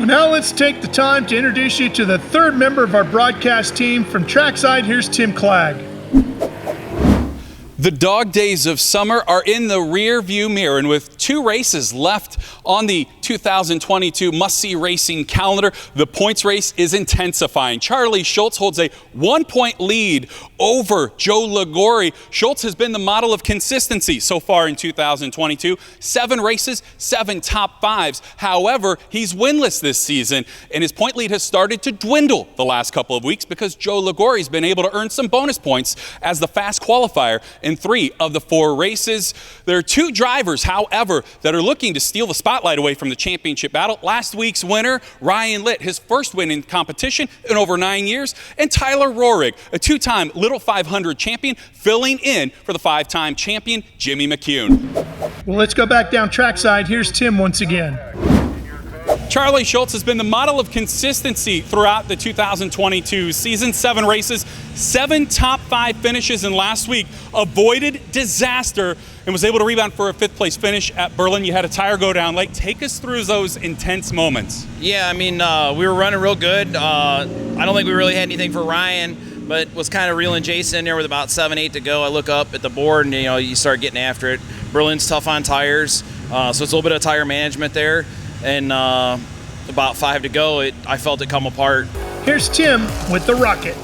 Well, now let's take the time to introduce you to the third member of our broadcast team. From trackside, here's Tim Clagg. The dog days of summer are in the rear view mirror, and with 2 races left on the 2022 must-see racing calendar, the points race is intensifying. Charlie Schultz holds a 1-point lead over Joe Liguori. Schultz has been the model of consistency so far in 2022. 7 races, 7 top 5s. However, he's winless this season, and his point lead has started to dwindle the last couple of weeks because Joe Liguori's been able to earn some bonus points as the fast qualifier in 3 of the 4 races. There are 2 drivers, however, that are looking to steal the spotlight away from the championship battle. Last week's winner, Ryan Litt, his first win in competition in over 9 years, and Tyler Rohrig, a 2-time Little 500 champion, filling in for the 5-time champion, Jimmy McCune. Well, let's go back down trackside. Here's Tim once again. Charlie Schultz has been the model of consistency throughout the 2022 season. 7 races, 7 top 5 finishes, and last week avoided disaster and was able to rebound for a 5th place finish at Berlin. You had a tire go down late. Take us through those intense moments. Yeah, I mean, we were running real good. I don't think we really had anything for Ryan, but was kind of reeling Jason in there with about 7-8 to go. I look up at the board and, you start getting after it. Berlin's tough on tires, so it's a little bit of tire management there. And about 5 to go, I felt it come apart. Here's Tim with the Rocket.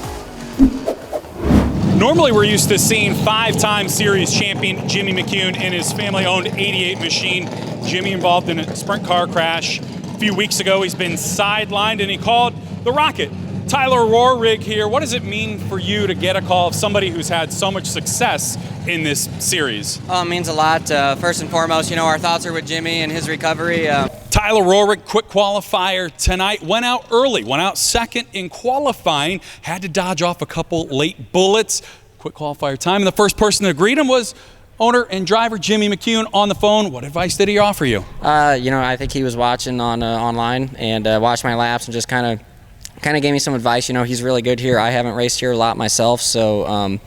Normally we're used to seeing 5-time series champion Jimmy McCune in his family-owned 88 machine. Jimmy involved in a sprint car crash a few weeks ago. He's been sidelined and he called the Rocket. Tyler Rohrig here. What does it mean for you to get a call of somebody who's had so much success in this series? Oh, it means a lot. First and foremost, our thoughts are with Jimmy and his recovery. Tyler Rohrig, quick qualifier tonight, went out early, went out second in qualifying, had to dodge off a couple late bullets. Quick qualifier time, and the first person to greet him was owner and driver Jimmy McCune on the phone. What advice did he offer you? I think he was watching on online and watched my laps and just kind of gave me some advice. He's really good here. I haven't raced here a lot myself, so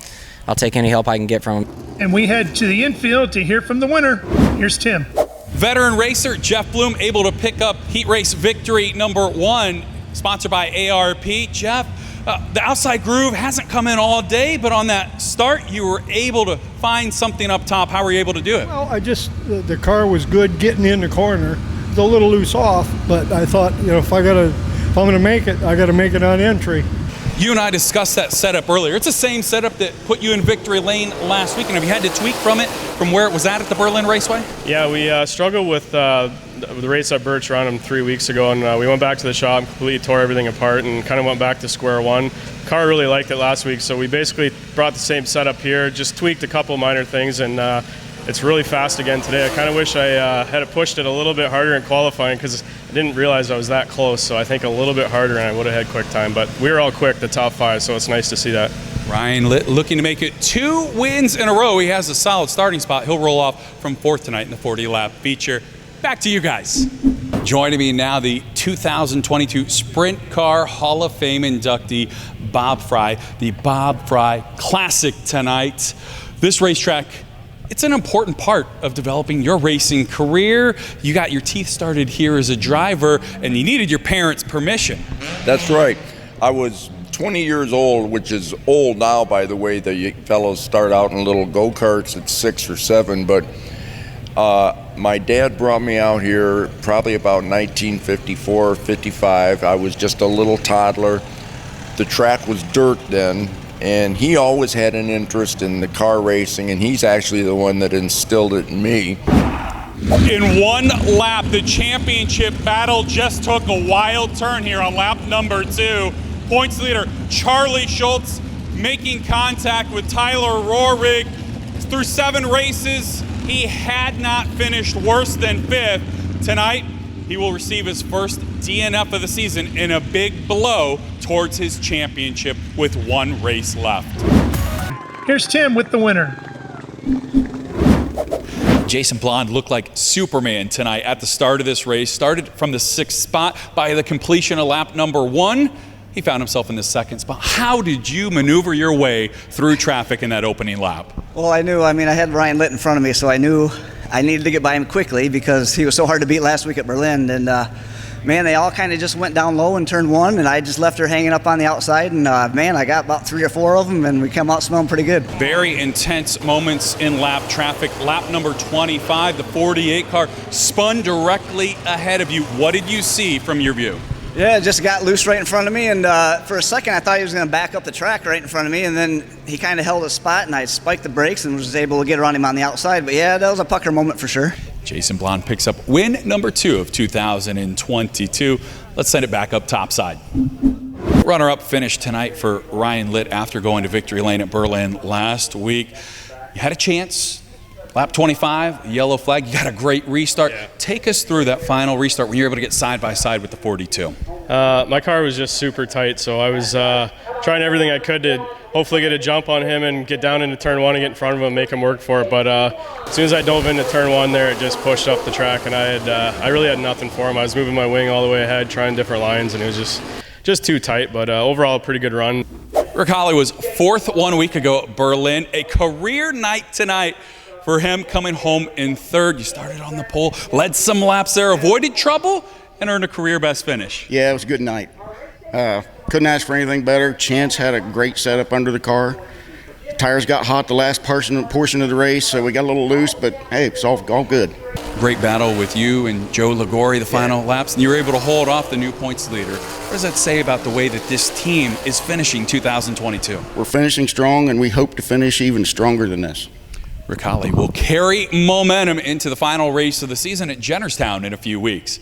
I'll take any help I can get from him. And we head to the infield to hear from the winner. Here's Tim. Veteran racer Jeff Bloom able to pick up heat race victory number 1, sponsored by ARP. Jeff, the outside groove hasn't come in all day, but on that start, you were able to find something up top. How were you able to do it? Well, the car was good getting in the corner. It was a little loose off, but I thought, if I'm going to make it, I got to make it on entry. You and I discussed that setup earlier. It's the same setup that put you in victory lane last week, and have you had to tweak from where it was at the Berlin Raceway? Yeah, we struggled with the race at Birch Run 3 weeks ago, and we went back to the shop, completely tore everything apart, and kind of went back to square one. Car really liked it last week, so we basically brought the same setup here, just tweaked a couple minor things, and it's really fast again today. I kind of wish I had pushed it a little bit harder in qualifying because I didn't realize I was that close, so I think a little bit harder and I would have had quick time. But we were all quick, the top 5, so it's nice to see that. Ryan Litt looking to make it 2 wins in a row. He has a solid starting spot. He'll roll off from 4th tonight in the 40-lap feature. Back to you guys. Joining me now, the 2022 Sprint Car Hall of Fame inductee, Bob Frey, the Bob Frey Classic tonight. This racetrack, it's an important part of developing your racing career. You got your teeth started here as a driver, and you needed your parents' permission. That's right. I was 20 years old, which is old now, by the way. The fellows start out in little go-karts at 6 or 7, but my dad brought me out here probably about 1954, 55. I was just a little toddler. The track was dirt then. And he always had an interest in the car racing, and he's actually the one that instilled it in me. In one lap, the championship battle just took a wild turn here on lap number 2. Points leader Charlie Schultz making contact with Tyler Rohrig. Through 7 races, he had not finished worse than 5th. Tonight, he will receive his first DNF of the season in a big blow towards his championship with 1 race left. Here's Tim with the winner. Jason Blond looked like Superman tonight at the start of this race. Started from the 6th spot. By the completion of lap number 1, he found himself in the 2nd spot. How did you maneuver your way through traffic in that opening lap? Well, I had Ryan Litt in front of me, so I knew I needed to get by him quickly because he was so hard to beat last week at Berlin. And man, they all kind of just went down low in turn one, and I just left her hanging up on the outside, and man, I got about 3 or 4 of them, and we come out smelling pretty good. Very intense moments in lap traffic. Lap number 25, the 48 car spun directly ahead of you. What did you see from your view? Yeah, it just got loose right in front of me, and for a second I thought he was going to back up the track right in front of me, and then he kind of held his spot, and I spiked the brakes and was able to get around him on the outside. But yeah, that was a pucker moment for sure. Jason Blonde picks up win number 2 of 2022. Let's send it back up topside. Runner-up finish tonight for Ryan Litt after going to victory lane at Berlin last week. You had a chance. Lap 25, yellow flag. You got a great restart. Yeah. Take us through that final restart when you were able to get side by side with the 42. My car was just super tight, so I was trying everything I could to hopefully get a jump on him and get down into turn 1 and get in front of him and make him work for it. But as soon as I dove into turn 1 there, it just pushed up the track, and I really had nothing for him. I was moving my wing all the way ahead, trying different lines, and it was just too tight. But overall, a pretty good run. Rick Holley was 4th 1 week ago at Berlin. A career night tonight for him, coming home in 3rd. You started on the pole, led some laps there, avoided trouble, and earned a career best finish. Yeah, it was a good night. Couldn't ask for anything better. Chance had a great setup under the car. Tires got hot the last portion of the race, so we got a little loose, but hey, it's all good. Great battle with you and Joe Ligori the final laps, and you were able to hold off the new points leader. What does that say about the way that this team is finishing 2022? We're finishing strong, and we hope to finish even stronger than this. Rick Holley will carry momentum into the final race of the season at Jennerstown in a few weeks.